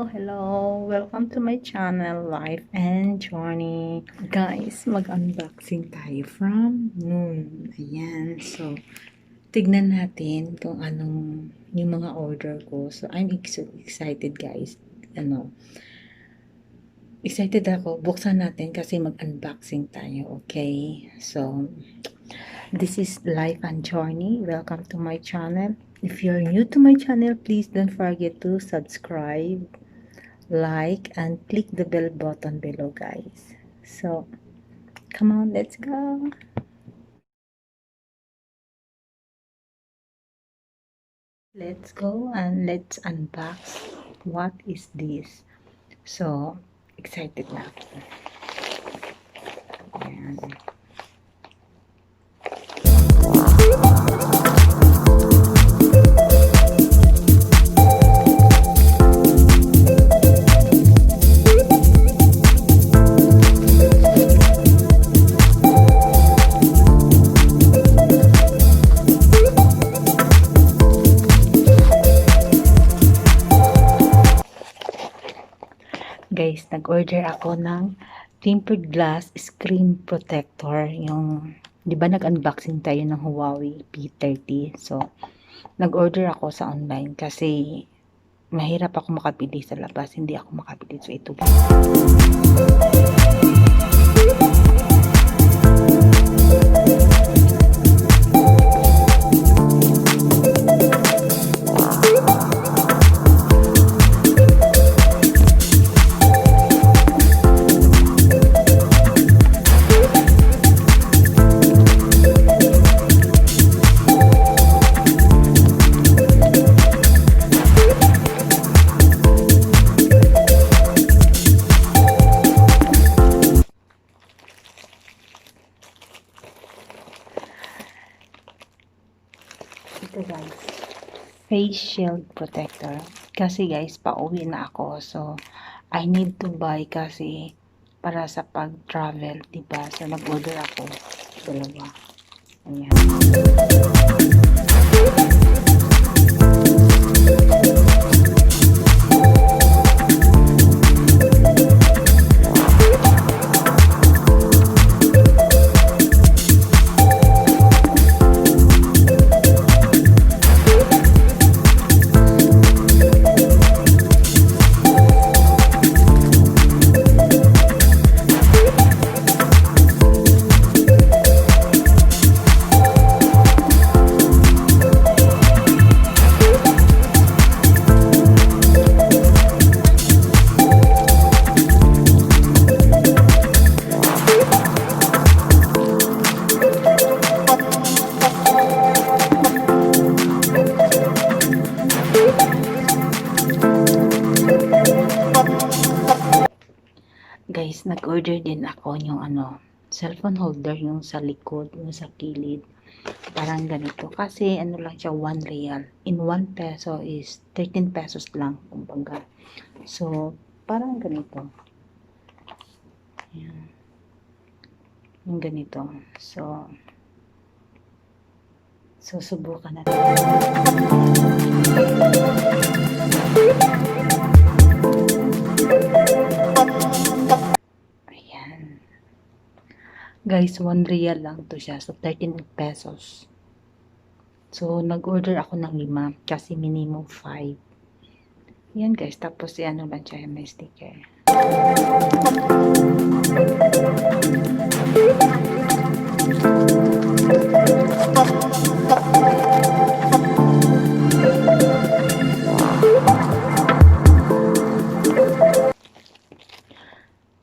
Hello! Welcome to my channel, Life and Journey. Guys, mag-unboxing tayo from Noon. Ayan, so, tignan natin kung anong yung mga order ko. So, I'm excited guys. Excited ako. Buksan natin kasi mag-unboxing tayo, okay? So, this is Life and Journey. Welcome to my channel. If you're new to my channel, please don't forget to subscribe, like, and click the bell button below, guys. So come on, let's go. Let's go and let's unbox what is this. So excited na ako. Ayan. Guys, nag-order ako ng tempered glass screen protector. Yung, di ba nag-unboxing tayo ng Huawei P30? So, nag-order ako sa online kasi mahirap ako makabili sa labas. Hindi ako makabili. So, ito. Ito guys, face shield protector. Kasi guys, pauwi na ako. So, I need to buy kasi para sa pag-travel, diba? So, nag-order ako. Dalawa. Ayan. Guys, nag-order din ako yung cellphone holder, yung sa likod, yung sa kilid. Parang ganito. Kasi ano lang siya, 1 real. In 1 peso is 13 pesos lang, kumbaga. So, parang ganito. Ayan. Yung ganito. So, susubukan natin. Guys, 1 real lang to siya. So, 13 pesos. So, nag-order ako ng 5 kasi minimum 5. Yan guys. Tapos, ano lang siya, may sticker.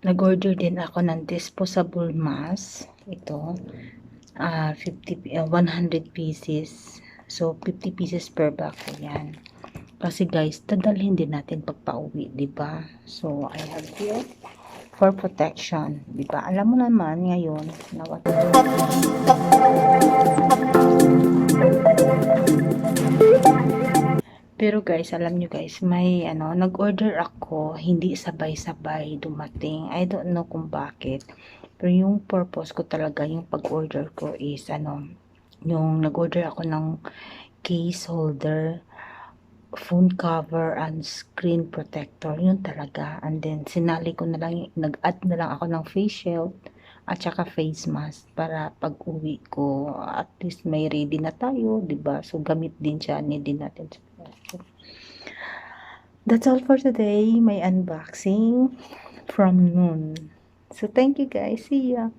Nag-order din ako ng disposable mask. Ito. 100 pieces. So, 50 pieces per box. Ayan. Kasi guys, dadalhin din natin pagpa-uwi, diba? So, I have here for protection. Diba? Alam mo naman ngayon na what pero guys, alam nyo guys, may nag-order ako, hindi sabay-sabay dumating. I don't know kung bakit. Pero yung purpose ko talaga, yung pag-order ko is yung nag-order ako ng case holder phone cover and screen protector, yun talaga. And then sinali ko na lang, nag-add na lang ako ng face shield at saka face mask para pag uwi ko at least may ready na tayo, 'di ba? So gamit din siya, need din natin siya. So, that's all for today, my unboxing from Noon. So thank you guys, see ya.